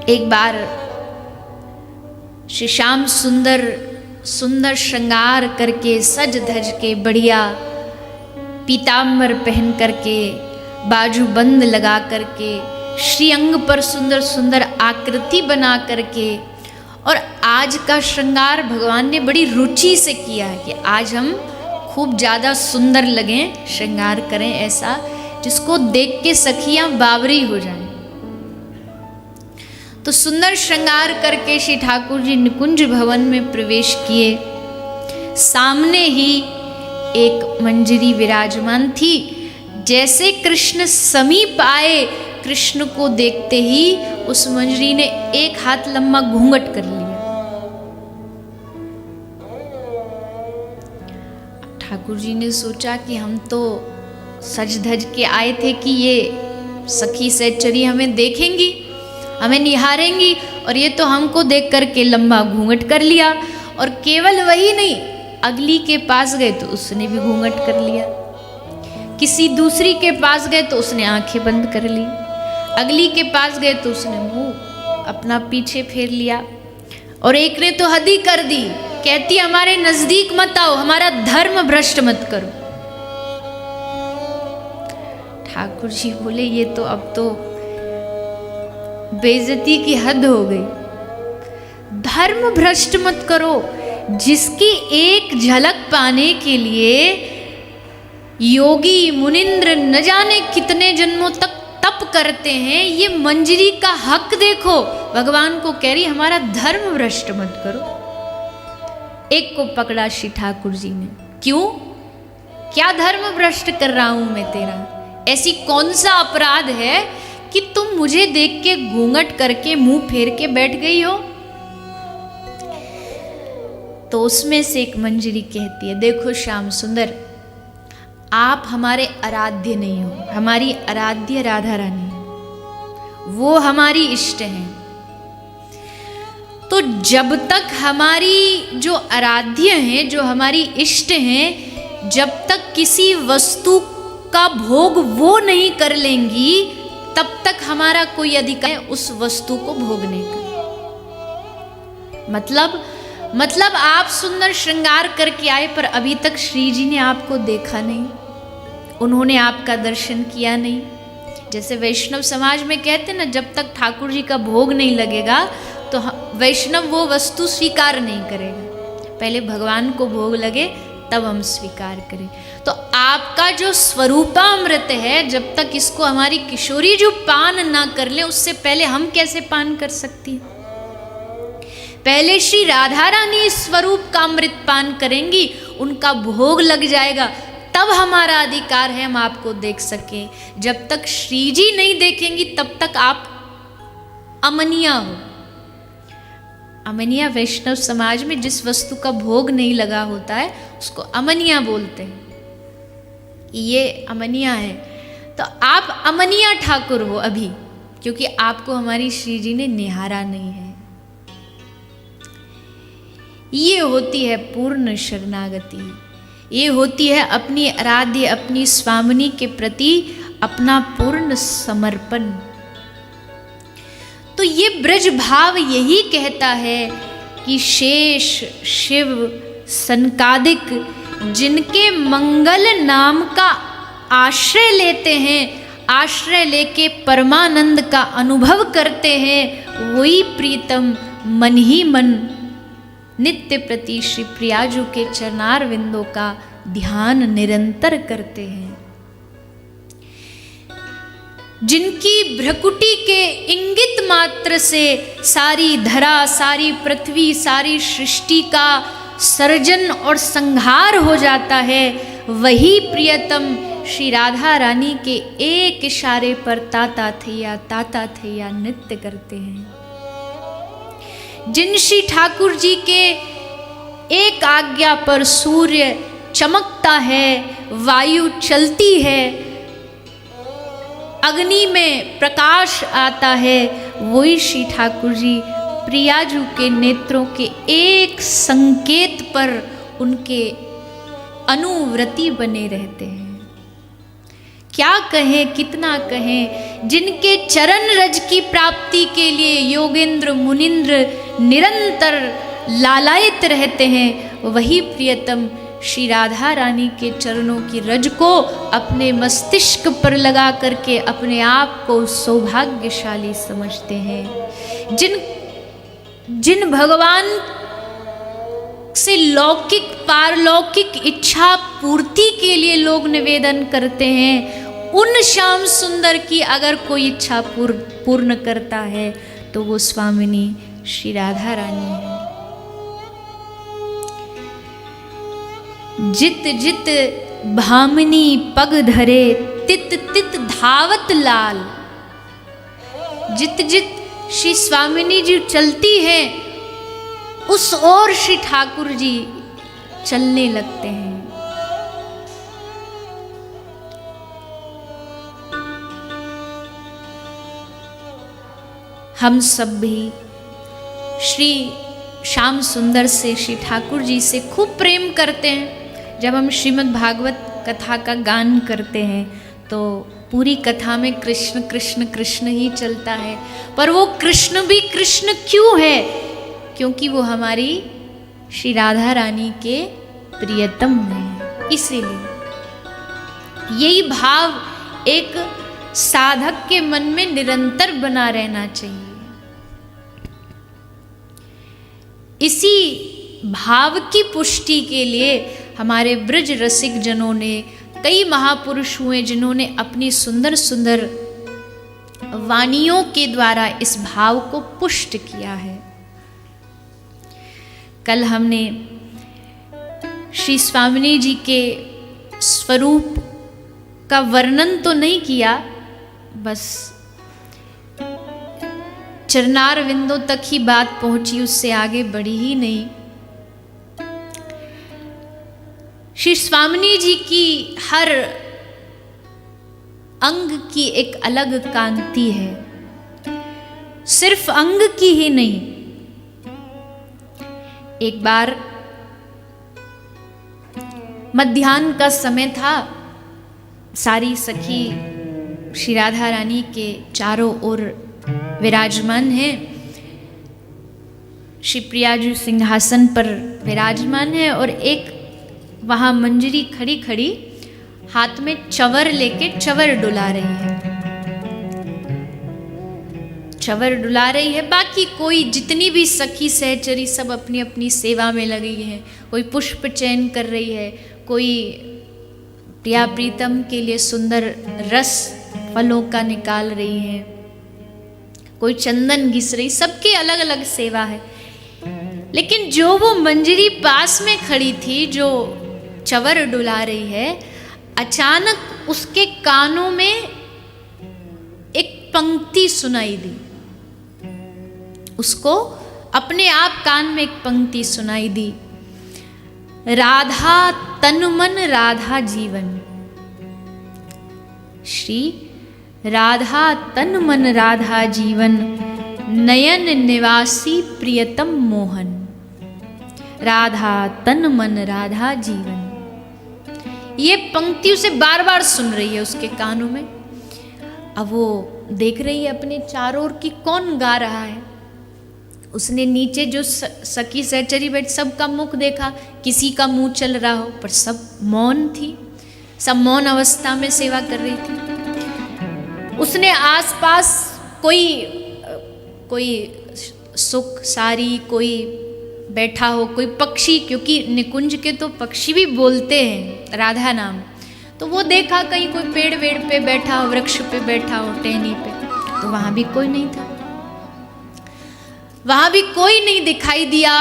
एक बार श्री श्याम सुंदर सुंदर श्रृंगार करके सज धज के बढ़िया पीताम्बर पहन करके बाजू बंद लगा करके श्री अंग पर सुंदर सुंदर आकृति बना करके, और आज का श्रृंगार भगवान ने बड़ी रुचि से किया है कि आज हम खूब ज़्यादा सुंदर लगें, श्रृंगार करें ऐसा जिसको देख के सखियां बावरी हो जाएं। तो सुंदर श्रृंगार करके श्री ठाकुर जी निकुंज भवन में प्रवेश किए। सामने ही एक मंजरी विराजमान थी। जैसे कृष्ण समीप आए, कृष्ण को देखते ही उस मंजरी ने एक हाथ लंबा घूंघट कर लिया। ठाकुर जी ने सोचा कि हम तो सज धज के आए थे कि ये सखी सहचरी हमें देखेंगी, हमें निहारेंगी, और ये तो हमको देख करके लंबा घूंघट कर लिया। और केवल वही नहीं, अगली के पास गए तो उसने भी घूंघट कर लिया, किसी दूसरी के पास गए तो उसने आंखें बंद कर ली, अगली के पास गए तो उसने मुंह अपना पीछे फेर लिया, और एक ने तो हद ही कर दी, कहती हमारे नजदीक मत आओ, हमारा धर्म भ्रष्ट मत करो। ठाकुर जी बोले ये तो अब तो बेइज्जती की हद हो गई। धर्म भ्रष्ट मत करो, जिसकी एक झलक पाने के लिए योगी मुनिंद्र न जाने कितने जन्मों तक तप करते हैं, ये मंजरी का हक देखो। भगवान को कह रही हमारा धर्म भ्रष्ट मत करो। एक को पकड़ा श्री ठाकुर जी ने, क्यों, क्या धर्म भ्रष्ट कर रहा हूं मैं तेरा? ऐसी कौन सा अपराध है कि तुम मुझे देख के घूंघट करके मुंह फेर के बैठ गई हो? तो उसमें से एक मंजरी कहती है, देखो श्याम सुंदर, आप हमारे आराध्य नहीं हो, हमारी आराध्य राधा रानी, वो हमारी इष्ट हैं। तो जब तक हमारी जो आराध्य हैं, जो हमारी इष्ट हैं, जब तक किसी वस्तु का भोग वो नहीं कर लेंगी, तब तक हमारा कोई अधिकार है उस वस्तु को भोगने का। मतलब आप सुंदर श्रृंगार करके आए, पर अभी तक श्री जी ने आपको देखा नहीं, उन्होंने आपका दर्शन किया नहीं। जैसे वैष्णव समाज में कहते ना, जब तक ठाकुर जी का भोग नहीं लगेगा तो वैष्णव वो वस्तु स्वीकार नहीं करेगा, पहले भगवान को भोग लगे तब हम स्वीकार करें। तो आपका जो स्वरूपामृत है, जब तक इसको हमारी किशोरी जो पान ना कर ले, उससे पहले हम कैसे पान कर सकती हैं? पहले श्री राधा रानी स्वरूप का अमृत पान करेंगी, उनका भोग लग जाएगा, तब हमारा अधिकार है हम आपको देख सके। जब तक श्री जी नहीं देखेंगी तब तक आप अमनिया हो। अमनिया वैष्णव समाज में जिस वस्तु का भोग नहीं लगा होता है उसको अमनिया बोलते हैं, ये अमनिया है। तो आप अमनिया ठाकुर हो अभी, क्योंकि आपको हमारी श्री जी ने निहारा नहीं है। ये होती है पूर्ण शरणागति, ये होती है अपनी आराध्य अपनी स्वामिनी के प्रति अपना पूर्ण समर्पण। तो ये ब्रज भाव यही कहता है कि शेष शिव सनकादिक जिनके मंगल नाम का आश्रय लेते हैं, आश्रय लेके परमानंद का अनुभव करते हैं, वही प्रीतम मन ही मन नित्य प्रति श्री प्रियाजू के चरणार विंदों का ध्यान निरंतर करते हैं। जिनकी भ्रकुटी के इंगित मात्र से सारी धरा, सारी पृथ्वी, सारी सृष्टि का सर्जन और संहार हो जाता है, वही प्रियतम श्री राधा रानी के एक इशारे पर ताता थैया नृत्य करते हैं। जिन श्री ठाकुर जी के एक आज्ञा पर सूर्य चमकता है, वायु चलती है, अग्नि में प्रकाश आता है, वही श्री ठाकुर जी प्रियाजू के नेत्रों के एक संकेत पर उनके अनुव्रती बने रहते हैं। क्या कहें, कितना कहें जिनके चरण रज की प्राप्ति के लिए योगेंद्र मुनिंद्र निरंतर लालायित रहते हैं, वही प्रियतम श्री राधा रानी के चरणों की रज को अपने मस्तिष्क पर लगा करके अपने आप को सौभाग्यशाली समझते हैं। जिन भगवान से लौकिक पारलौकिक इच्छा पूर्ति के लिए लोग निवेदन करते हैं, उन श्याम सुंदर की अगर कोई इच्छा पूर्ण करता है तो वो स्वामिनी श्री राधा रानी है। जित जित भामिनी पग धरे तित तित धावत लाल। जित जित श्री स्वामिनी जी चलती हैं, उस ओर श्री ठाकुर जी चलने लगते हैं। हम सब भी श्री श्याम सुंदर से, श्री ठाकुर जी से खूब प्रेम करते हैं। जब हम श्रीमद् भागवत कथा का गान करते हैं तो पूरी कथा में कृष्ण कृष्ण कृष्ण ही चलता है, पर वो कृष्ण भी कृष्ण क्यों है? क्योंकि वो हमारी श्री राधा रानी के प्रियतम हैं। इसीलिए यही भाव एक साधक के मन में निरंतर बना रहना चाहिए। इसी भाव की पुष्टि के लिए हमारे ब्रज रसिक जनों ने, कई महापुरुष हुए जिन्होंने अपनी सुंदर सुंदर वाणियों के द्वारा इस भाव को पुष्ट किया है। कल हमने श्री स्वामिनी जी के स्वरूप का वर्णन तो नहीं किया, बस चरणार विंदों तक ही बात पहुंची, उससे आगे बढ़ी ही नहीं। श्री स्वामिनी जी की हर अंग की एक अलग कांति है, सिर्फ अंग की ही नहीं। एक बार मध्याह्न का समय था, सारी सखी श्री राधा रानी के चारों ओर विराजमान है। श्री प्रिया जी सिंहासन पर विराजमान है और एक वहां मंजरी खड़ी खड़ी हाथ में चवर लेके चवर डुला रही है। चवर डुला रही है। बाकी कोई जितनी भी सखी सहचरी सब अपनी अपनी सेवा में लगी है। कोई पुष्प चयन कर रही है, कोई प्रिया प्रीतम के लिए सुंदर रस फलों का निकाल रही है, कोई चंदन घिस रही, सबकी अलग अलग सेवा है। लेकिन जो वो मंजरी पास में खड़ी थी, जो चवर डुला रही है, अचानक उसके कानों में एक पंक्ति सुनाई दी। उसको अपने आप कान में एक पंक्ति सुनाई दी, राधा तन मन राधा जीवन। श्री राधा तन मन राधा जीवन, नयन निवासी प्रियतम मोहन। राधा तन मन राधा जीवन, ये पंक्ति उसे बार बार सुन रही है उसके कानों में। अब वो देख रही है अपने चारों ओर की कौन गा रहा है। उसने नीचे जो सखी सहचरी बैठ सबका मुख देखा, किसी का मुंह चल रहा हो, पर सब मौन थी, सब मौन अवस्था में सेवा कर रही थी। उसने आसपास कोई सुख सारी, कोई बैठा हो, कोई पक्षी, क्योंकि निकुंज के तो पक्षी भी बोलते हैं राधा नाम, तो वो देखा कहीं कोई पेड़ वेड़ पे बैठा हो, वृक्ष पे बैठा हो, टहनी पे, तो वहां भी कोई नहीं था, वहां भी कोई नहीं दिखाई दिया।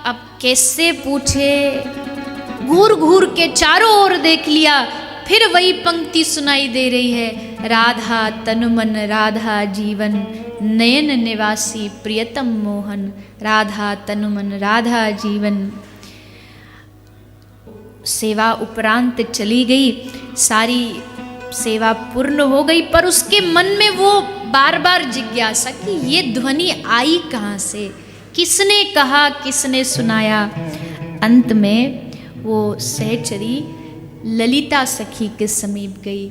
अब कैसे पूछे, घूर घूर के चारों ओर देख लिया, फिर वही पंक्ति सुनाई दे रही है, राधा तन मन राधा जीवन, नयन निवासी प्रियतम मोहन। राधा तन मन राधा जीवन। सेवा उपरांत चली गई, सारी सेवा पूर्ण हो गई, पर उसके मन में वो बार बार जिज्ञासा कि ये ध्वनि आई कहाँ से, किसने कहा, किसने सुनाया। अंत में वो सहचरी ललिता सखी के समीप गई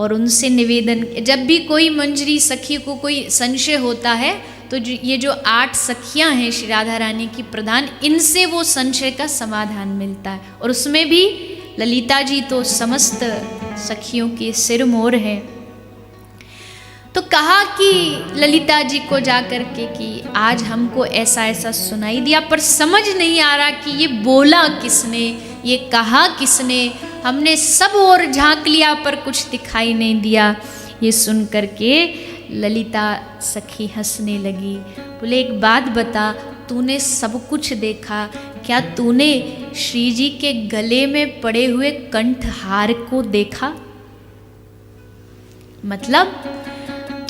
और उनसे निवेदन, जब भी कोई मंजरी सखी को कोई संशय होता है तो ये जो 8 सखियां हैं श्री राधा रानी की प्रधान, इनसे वो संशय का समाधान मिलता है। और उसमें भी ललिता जी तो समस्त सखियों के सिरमौर हैं। तो कहा कि ललिता जी को जाकर के कि आज हमको ऐसा ऐसा सुनाई दिया, पर समझ नहीं आ रहा कि ये बोला किसने, ये कहा किसने। हमने सब ओर झांक लिया पर कुछ दिखाई नहीं दिया। ये सुन करके ललिता सखी हंसने लगी। बोले एक बात बता, तूने सब कुछ देखा, क्या तूने श्री जी के गले में पड़े हुए कंठहार को देखा? मतलब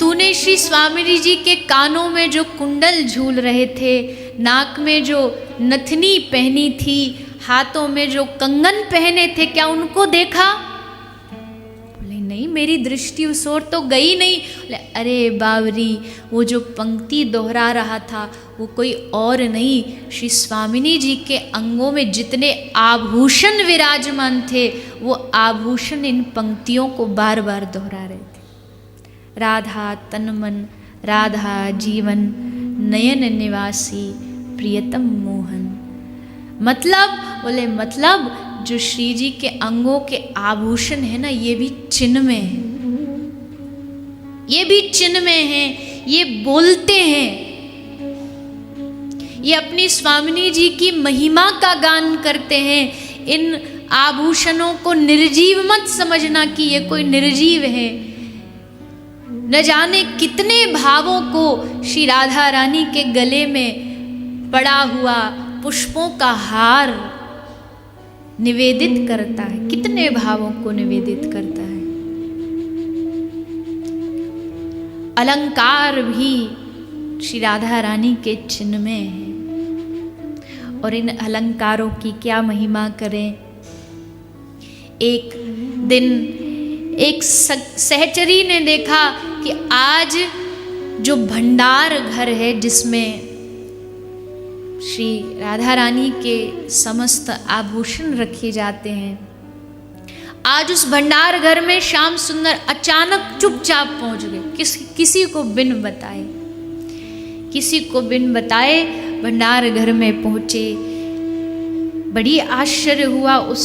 तूने श्री स्वामी जी के कानों में जो कुंडल झूल रहे थे, नाक में जो नथनी पहनी थी, हाथों में जो कंगन पहने थे, क्या उनको देखा? बोले नहीं, मेरी दृष्टि उस ओर तो गई नहीं। बोले अरे बावरी, वो जो पंक्ति दोहरा रहा था वो कोई और नहीं, श्री स्वामिनी जी के अंगों में जितने आभूषण विराजमान थे वो आभूषण इन पंक्तियों को बार बार दोहरा रहे थे। राधा तनमन, राधा जीवन, नयन निवासी, प्रियतम मोहन। मतलब जो श्री जी के अंगों के आभूषण है ना, ये भी चिन्ह में है, ये भी चिन्ह में है, ये बोलते हैं, ये अपनी स्वामिनी जी की महिमा का गान करते हैं। इन आभूषणों को निर्जीव मत समझना कि ये कोई निर्जीव है। न जाने कितने भावों को श्री राधा रानी के गले में पड़ा हुआ पुष्पों का हार निवेदित करता है, कितने भावों को निवेदित करता है। अलंकार भी श्री राधा रानी के चिन्ह में है और इन अलंकारों की क्या महिमा करें। एक दिन एक सहचरी ने देखा कि आज जो भंडार घर है जिसमें श्री राधा रानी के समस्त आभूषण रखे जाते हैं, आज उस भंडार घर में श्याम सुंदर अचानक चुपचाप पहुंच गए, किसी को बिन बताए भंडार घर में पहुंचे। बड़ी आश्चर्य हुआ उस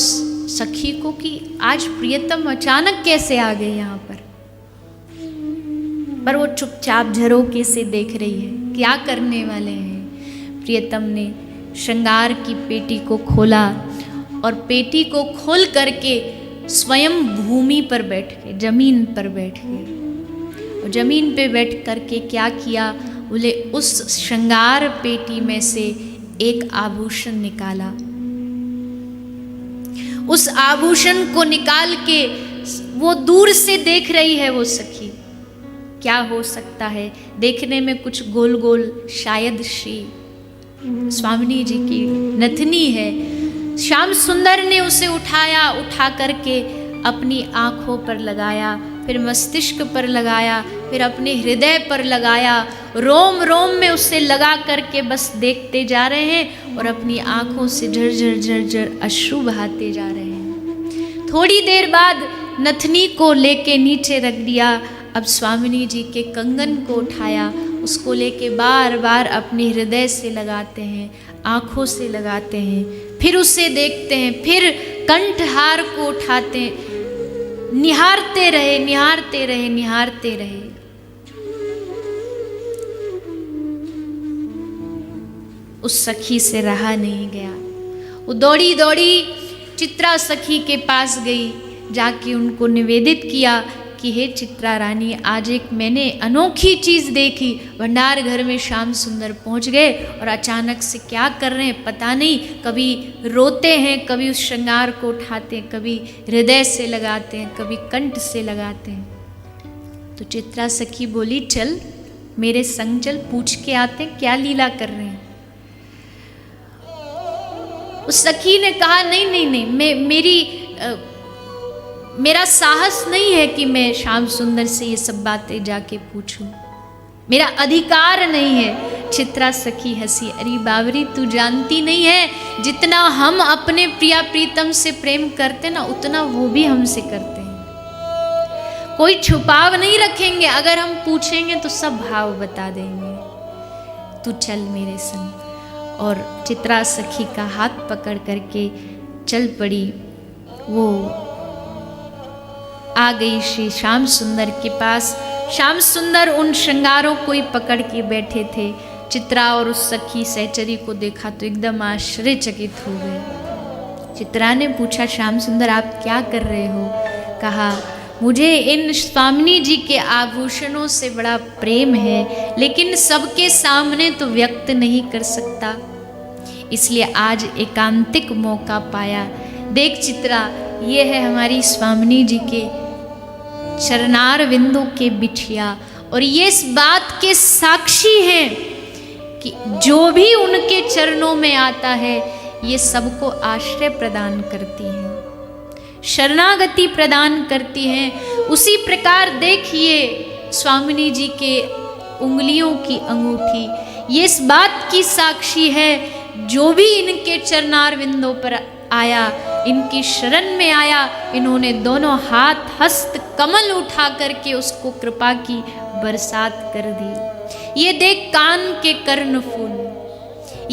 सखी को कि आज प्रियतम अचानक कैसे आ गए यहाँ पर वो चुपचाप झरोके से देख रही है, क्या करने वाले हैं। प्रियतम ने श्रृंगार की पेटी को खोला और पेटी को खोल करके स्वयं भूमि पर बैठ गए, जमीन पर बैठ गए। और जमीन पे बैठ करके क्या किया, बोले उस श्रृंगार पेटी में से एक आभूषण निकाला। उस आभूषण को निकाल के वो दूर से देख रही है वो सखी, क्या हो सकता है, देखने में कुछ गोल गोल, शायद श्री स्वामिनी जी की नथनी है। श्याम सुंदर ने उसे उठाया, उठा करके अपनी आँखों पर लगाया, फिर मस्तिष्क पर लगाया, फिर अपने हृदय पर लगाया, रोम रोम में उसे लगा करके बस देखते जा रहे हैं और अपनी आँखों से झरझर झरझर अश्रु बहाते जा रहे हैं। थोड़ी देर बाद नथनी को लेके नीचे रख दिया। अब स्वामिनी जी के कंगन को उठाया, उसको लेके बार बार अपने हृदय से लगाते हैं, आँखों से like फिर उसे देखते हैं, फिर कंठहार को उठाते हैं, निहारते रहे निहारते रहे निहारते रहे। उस सखी से रहा नहीं गया, वो दौड़ी दौड़ी चित्रा सखी के पास गई, जाके उनको निवेदित किया कि हे चित्रा रानी, आज एक मैंने अनोखी चीज़ देखी। भंडार घर में श्याम सुंदर पहुंच गए और अचानक से क्या कर रहे हैं पता नहीं, कभी रोते हैं, कभी उस श्रृंगार को उठाते हैं, कभी हृदय से लगाते हैं, कभी कंठ से लगाते हैं। तो चित्रा सखी बोली, चल मेरे संग चल, पूछ के आते हैं क्या लीला कर रहे हैं। उस सखी ने कहा, नहीं नहीं नहीं, मेरा साहस नहीं है कि मैं श्याम सुंदर से ये सब बातें जाके पूछूं, मेरा अधिकार नहीं है। चित्रा सखी हंसी, अरे बावरी तू जानती नहीं है, जितना हम अपने प्रिया प्रीतम से प्रेम करते ना, उतना वो भी हमसे करते हैं। कोई छुपाव नहीं रखेंगे, अगर हम पूछेंगे तो सब भाव बता देंगे। तू चल मेरे संग। और चित्रा सखी का हाथ पकड़ करके चल पड़ी। वो आ गई श्री श्याम सुंदर के पास। श्याम सुंदर उन श्रृंगारों को ही पकड़ के बैठे थे। चित्रा और उस सखी सहचरी को देखा तो एकदम आश्चर्यचकित हो गए। चित्रा ने पूछा, श्याम सुंदर आप क्या कर रहे हो? कहा, मुझे इन स्वामिनी जी के आभूषणों से बड़ा प्रेम है, लेकिन सबके सामने तो व्यक्त नहीं कर सकता, इसलिए आज एकांतिक मौका पाया। देख चित्रा, ये है हमारी स्वामिनी जी के चरनार विंदों के बिछिया, और ये इस बात के साक्षी हैं कि जो भी उनके चरणों में आता है ये सबको आश्रय प्रदान करती हैं, शरणागति प्रदान करती हैं। उसी प्रकार देखिए स्वामिनी जी के उंगलियों की अंगूठी, ये इस बात की साक्षी है, जो भी इनके चरनार विंदों पर आया, इनकी शरण में आया, इन्होंने दोनों हाथ हस्त कमल उठा करके उसको कृपा की बरसात कर दी। ये देख कान के कर्ण फूल,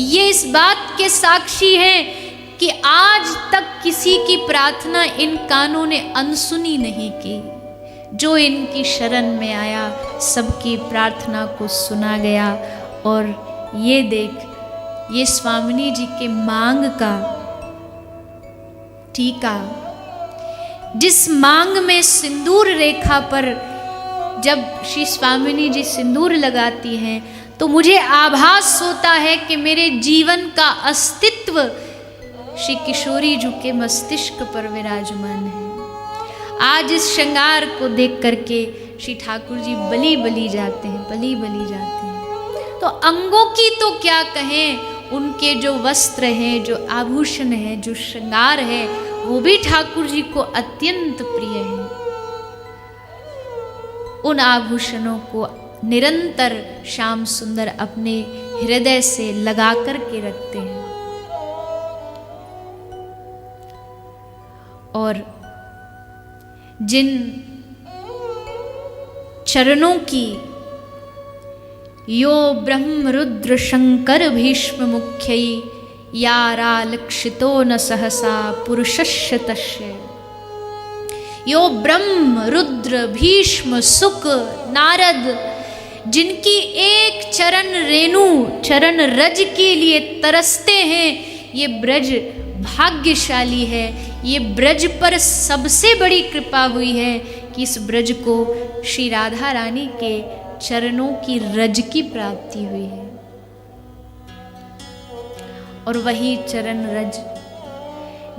ये इस बात के साक्षी हैं कि आज तक किसी की प्रार्थना इन कानों ने अनसुनी नहीं की। जो इनकी शरण में आया सबकी प्रार्थना को सुना गया। और ये देख, ये स्वामिनी जी के मांग का टीका, जिस मांग में सिंदूर रेखा पर जब श्री स्वामिनी जी सिंदूर लगाती हैं तो मुझे आभास होता है कि मेरे जीवन का अस्तित्व श्री किशोरी जी के मस्तिष्क पर विराजमान है। आज इस श्रृंगार को देख करके श्री ठाकुर जी बली बली जाते हैं, बली बली जाते हैं। तो अंगों की तो क्या कहें, उनके जो वस्त्र हैं, जो आभूषण हैं, जो श्रृंगार है, वो भी ठाकुर जी को अत्यंत प्रिय है। उन आभूषणों को निरंतर श्याम सुंदर अपने हृदय से लगा कर के रखते हैं। और जिन चरणों की यो ब्रह्म रुद्र शंकर भीष्म मुख्यै यारालक्षितो न सहसा पुरुषस्य तस्य, यो ब्रह्म रुद्र भीष्म सुक नारद, जिनकी एक चरण रेणु चरण रज के लिए तरसते हैं, ये ब्रज भाग्यशाली है। ये ब्रज पर सबसे बड़ी कृपा हुई है कि इस ब्रज को श्री राधा रानी के चरणों की रज की प्राप्ति हुई है। और वही चरण रज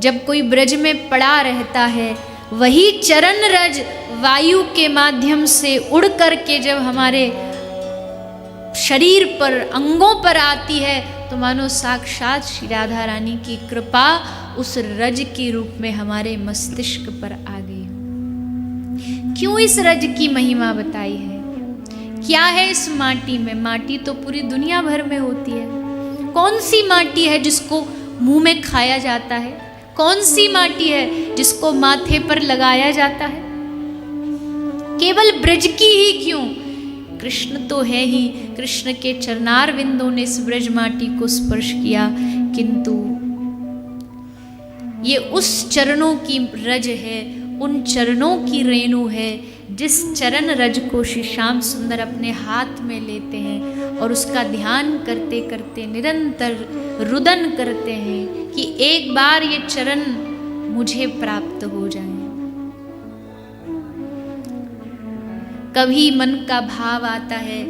जब कोई ब्रज में पड़ा रहता है, वही चरण रज वायु के माध्यम से उड़ करके जब हमारे शरीर पर, अंगों पर आती है, तो मानो साक्षात श्री राधा रानी की कृपा उस रज के रूप में हमारे मस्तिष्क पर आ गई। क्यों इस रज की महिमा बताई है? क्या है इस माटी में? माटी तो पूरी दुनिया भर में होती है। कौन सी माटी है जिसको मुंह में खाया जाता है? कौन सी माटी है जिसको माथे पर लगाया जाता है? केवल ब्रज की ही क्यों, कृष्ण तो है ही। कृष्ण के चरनार विंदों ने इस ब्रज माटी को स्पर्श किया, किंतु ये उस चरणों की रज है, उन चरणों की रेणु है, जिस चरण रज को श्री श्याम सुंदर अपने हाथ में लेते हैं और उसका ध्यान करते करते निरंतर रुदन करते हैं कि एक बार ये चरण मुझे प्राप्त हो जाए। कभी मन का भाव आता है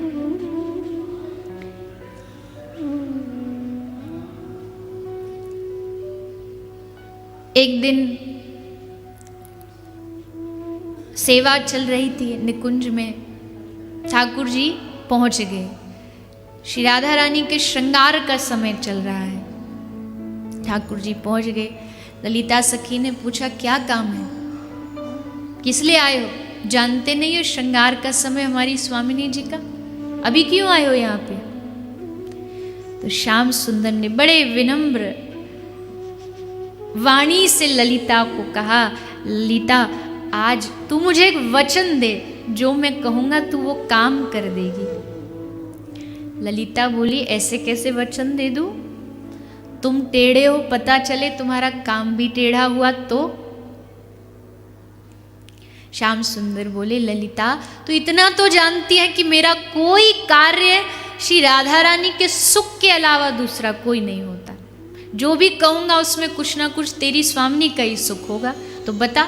एक दिन सेवा चल रही थी निकुंज में, ठाकुर जी पहुंच गए। श्री राधा रानी के श्रृंगार का समय चल रहा है। ठाकुर जी पहुंच गए। ललिता सखी ने पूछा, क्या काम है, किस लिए आए हो? जानते नहीं हो श्रृंगार का समय हमारी स्वामिनी जी का, अभी क्यों आए हो यहाँ पे? तो श्याम सुंदर ने बड़े विनम्र वाणी से ललिता को कहा, ललिता आज तू मुझे एक वचन दे, जो मैं कहूँगा तू वो काम कर देगी। ललिता बोली ऐसे कैसे वचन दे दूँ, तुम टेढ़े हो, पता चले तुम्हारा काम भी टेढ़ा हुआ तो। श्याम सुंदर बोले ललिता तू इतना तो जानती है कि मेरा कोई कार्य श्री राधा रानी के सुख के अलावा दूसरा कोई नहीं होता। जो भी कहूँगा उसमें कुछ ना कुछ तेरी स्वामिनी का ही सुख होगा, तो बता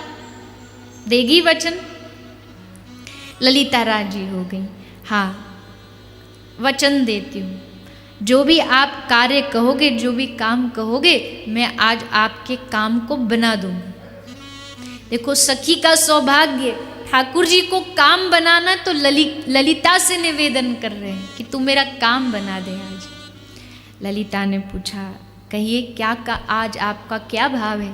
देगी वचन। ललिता राजी हो गई, हाँ वचन देती हूँ, जो भी आप कार्य कहोगे, जो भी काम कहोगे, मैं आज आपके काम को बना दूंगी। देखो सखी का सौभाग्य, ठाकुर जी को काम बनाना तो ललिता से निवेदन कर रहे हैं कि तू मेरा काम बना दे आज। ललिता ने पूछा कहिए क्या का आज आपका क्या भाव है।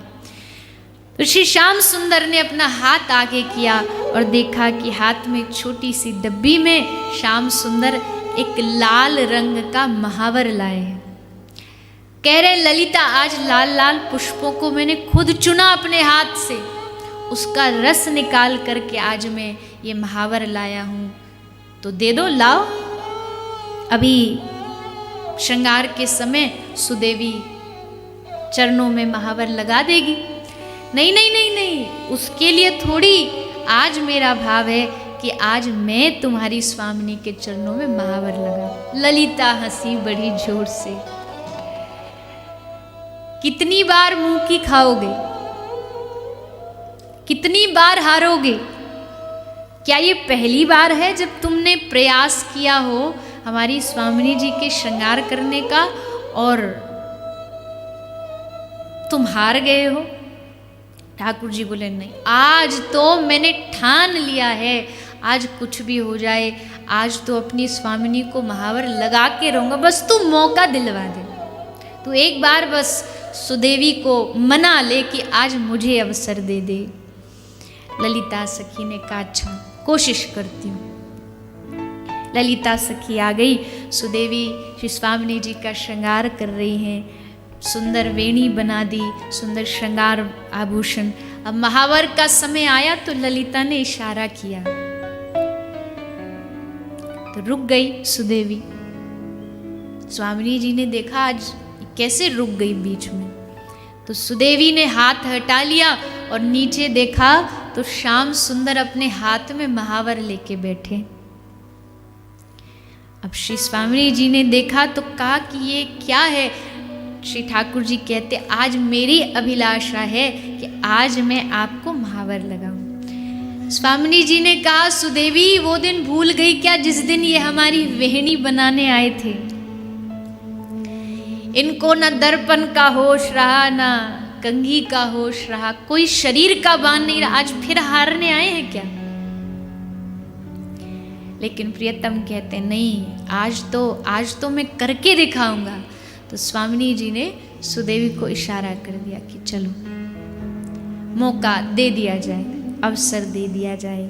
तो श्री श्याम सुंदर ने अपना हाथ आगे किया और देखा कि हाथ में छोटी सी डब्बी में श्याम सुंदर एक लाल रंग का महावर लाए हैं। कह रहे ललिता आज लाल लाल पुष्पों को मैंने खुद चुना अपने हाथ से, उसका रस निकाल करके आज मैं ये महावर लाया हूँ, तो दे दो, लाओ। अभी श्रृंगार के समय सुदेवी चरणों में महावर लगा देगी। नहीं नहीं नहीं नहीं, उसके लिए थोड़ी, आज मेरा भाव है कि आज मैं तुम्हारी स्वामिनी के चरणों में महावर लगा। ललिता हंसी बड़ी जोर से। कितनी बार मुंह की खाओगे, कितनी बार हारोगे? क्या ये पहली बार है जब तुमने प्रयास किया हो हमारी स्वामिनी जी के श्रृंगार करने का और तुम हार गए हो? ठाकुर जी बोले नहीं, आज तो मैंने ठान लिया है, आज कुछ भी हो जाए, आज तो अपनी स्वामिनी को महावर लगा के रहूंगा, बस तू मौका दिलवा दे, तू एक बार बस सुदेवी को मना ले कि आज मुझे अवसर दे दे। ललिता सखी ने कहा अच्छा कोशिश करती हूँ। ललिता सखी आ गई, सुदेवी श्री स्वामिनी जी का श्रृंगार कर रही हैं, सुंदर वेणी बना दी, सुंदर श्रृंगार आभूषण। अब महावर का समय आया तो ललिता ने इशारा किया तो रुक गई सुदेवी। स्वामिनी जी ने देखा आज कैसे रुक गई बीच में, तो सुदेवी ने हाथ हटा लिया और नीचे देखा तो श्याम सुंदर अपने हाथ में महावर लेके बैठे। अब श्री स्वामिनी जी ने देखा तो कहा कि ये क्या है? श्री ठाकुर जी कहते आज मेरी अभिलाषा है कि आज मैं आपको महावर लगाऊं। स्वामिनी जी ने कहा सुदेवी वो दिन भूल गई क्या जिस दिन ये हमारी वेहनी बनाने आए थे? इनको न दर्पण का होश रहा, ना कंघी का होश रहा, कोई शरीर का बान नहीं रहा, आज फिर हारने आए हैं क्या? लेकिन प्रियतम कहते नहीं, आज तो मैं करके दिखाऊंगा। तो स्वामिनी जी ने सुदेवी को इशारा कर दिया कि चलो मौका दे दिया जाए, अवसर दे दिया जाए।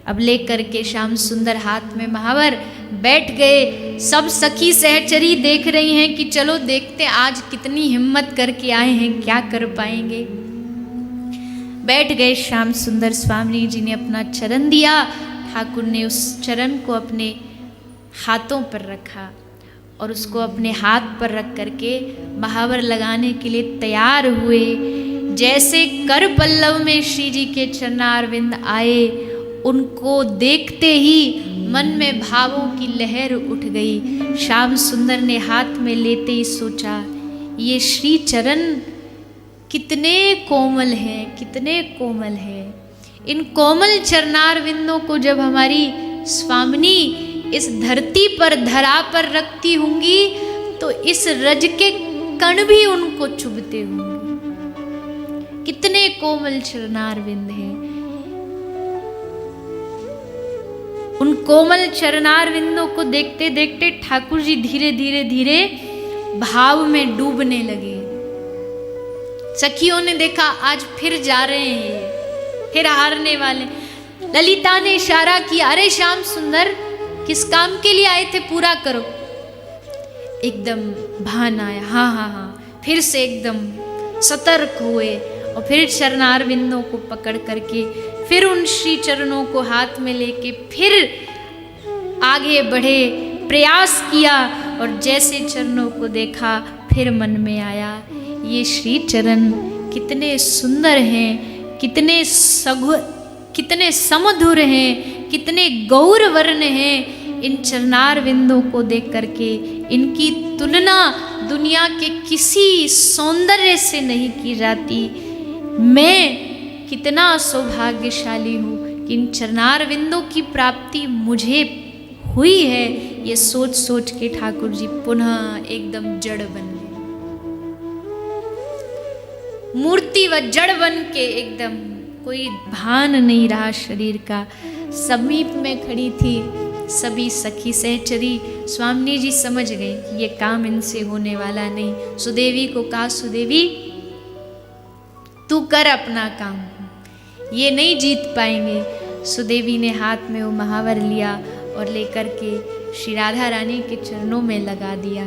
अब लेकर के श्याम सुंदर हाथ में महावर बैठ गए। सब सखी सहचरी देख रही हैं कि चलो देखते आज कितनी हिम्मत करके आए हैं, क्या कर पाएंगे। बैठ गए श्याम सुंदर। स्वामिनी जी ने अपना चरण दिया, ठाकुर ने उस चरण को अपने हाथों पर रखा और उसको अपने हाथ पर रख करके महावर लगाने के लिए तैयार हुए। जैसे कर पल्लव में श्री जी के चरणारविंद आए, उनको देखते ही मन में भावों की लहर उठ गई। श्याम सुंदर ने हाथ में लेते ही सोचा ये श्री चरण कितने कोमल हैं, कितने कोमल हैं। इन कोमल चरणारविंदों को जब हमारी स्वामिनी इस धरती पर धरा पर रखती होंगी तो इस रज के कण भी उनको चुभते होंगे। कितने कोमल चरणारविंद हैं। उन कोमल चरणारविंदों को देखते देखते ठाकुर जी धीरे धीरे धीरे भाव में डूबने लगे। सखियों ने देखा आज फिर जा रहे हैं, फिर हारने वाले। ललिता ने इशारा किया, अरे श्याम सुंदर किस काम के लिए आए थे, पूरा करो। एकदम भान आया, हाँ हाँ हाँ, फिर से एकदम सतर्क हुए और फिर चरणारविंदों को पकड़ करके फिर उन श्री चरणों को हाथ में लेके फिर आगे बढ़े, प्रयास किया और जैसे चरणों को देखा फिर मन में आया ये श्री चरण कितने सुंदर हैं, कितने समधुर हैं, कितने गौरवर्ण हैं। इन चरणार विंदों को देख करके इनकी तुलना दुनिया के किसी सौंदर्य से नहीं की जाती। मैं कितना सौभाग्यशाली हूँ कि इन चरणार विंदों की प्राप्ति मुझे हुई है। ये सोच सोच के ठाकुर जी पुनः एकदम जड़ बन गए, मूर्ति व जड़ बन के एकदम कोई भान नहीं रहा शरीर का। समीप में खड़ी थी सभी सखी सहचरी। स्वामी जी समझ गए कि ये काम इनसे होने वाला नहीं। सुदेवी को कहा, सुदेवी तू कर अपना काम, ये नहीं जीत पाएंगे। सुदेवी ने हाथ में वो महावर लिया और लेकर के श्री राधा रानी के चरणों में लगा दिया।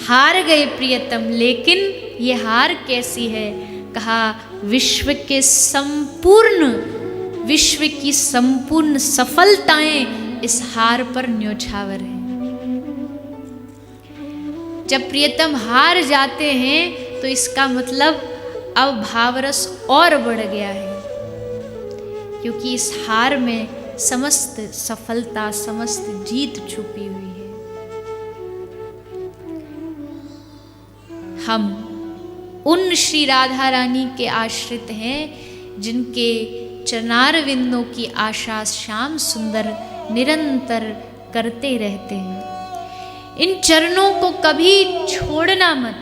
हार गए प्रियतम, लेकिन ये हार कैसी है? कहा विश्व की संपूर्ण सफलताएं इस हार पर न्योछावर है। जब प्रियतम हार जाते हैं तो इसका मतलब अब भावरस और बढ़ गया है, क्योंकि इस हार में समस्त सफलता, समस्त जीत छुपी हुई है। हम उन श्री राधा रानी के आश्रित हैं जिनके चरणार विंदों की आशा श्याम सुंदर निरंतर करते रहते हैं। इन चरणों को कभी छोड़ना मत।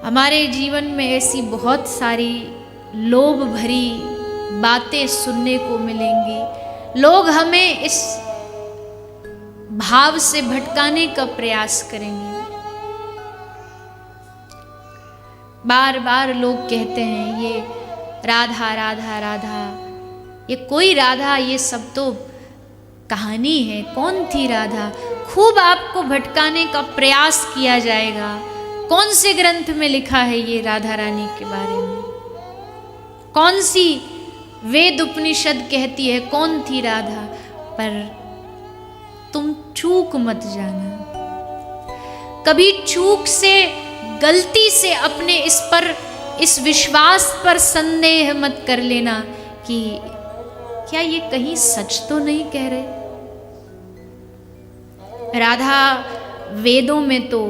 हमारे जीवन में ऐसी बहुत सारी लोभ भरी बातें सुनने को मिलेंगी। लोग हमें इस भाव से भटकाने का प्रयास करेंगे। बार बार लोग कहते हैं ये राधा राधा राधा, ये कोई राधा, ये सब तो कहानी है, कौन थी राधा? खूब आपको भटकाने का प्रयास किया जाएगा। कौन से ग्रंथ में लिखा है ये राधा रानी के बारे में? कौन सी वेद उपनिषद कहती है कौन थी राधा? पर तुम चूक मत जाना, कभी चूक से, गलती से अपने इस विश्वास पर संदेह मत कर लेना कि क्या ये कहीं सच तो नहीं कह रहे। राधा वेदों में तो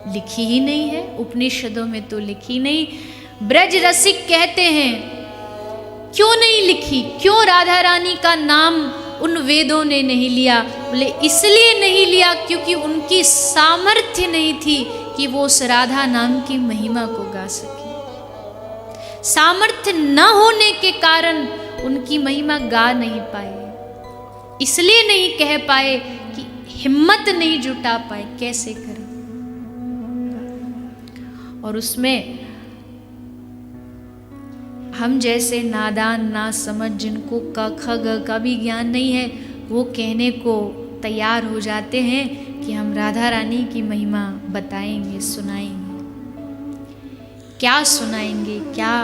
लिखी ही नहीं है, उपनिषदों में तो लिखी नहीं। ब्रज रसिक कहते हैं क्यों नहीं लिखी, क्यों राधा रानी का नाम उन वेदों ने नहीं लिया? बोले इसलिए नहीं लिया क्योंकि उनकी सामर्थ्य नहीं थी कि वो उस राधा नाम की महिमा को गा सके। सामर्थ्य न होने के कारण उनकी महिमा गा नहीं पाए, इसलिए नहीं कह पाए कि हिम्मत नहीं जुटा पाए, कैसे करें। और उसमें हम जैसे नादान ना समझ, जिनको क ख ग का भी ज्ञान नहीं है, वो कहने को तैयार हो जाते हैं कि हम राधा रानी की महिमा बताएंगे, सुनाएंगे। क्या सुनाएंगे, क्या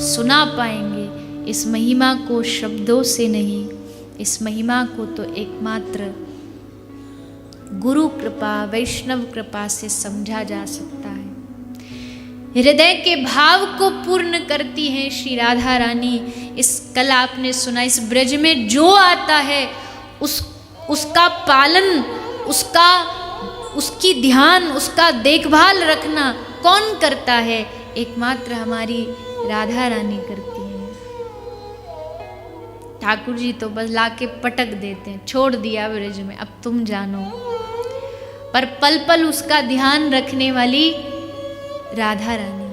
सुना पाएंगे? इस महिमा को शब्दों से नहीं, इस महिमा को तो एकमात्र गुरु कृपा, वैष्णव कृपा से समझा जा सकता है। हृदय के भाव को पूर्ण करती हैं श्री राधा रानी। इस कल आपने सुना, इस ब्रज में जो आता है उसका पालन, उसकी ध्यान, उसका देखभाल रखना कौन करता है? एकमात्र हमारी राधा रानी करती है। ठाकुर जी तो बस लाके पटक देते हैं, छोड़ दिया ब्रज में, अब तुम जानो। पर पल पल उसका ध्यान रखने वाली राधा रानी।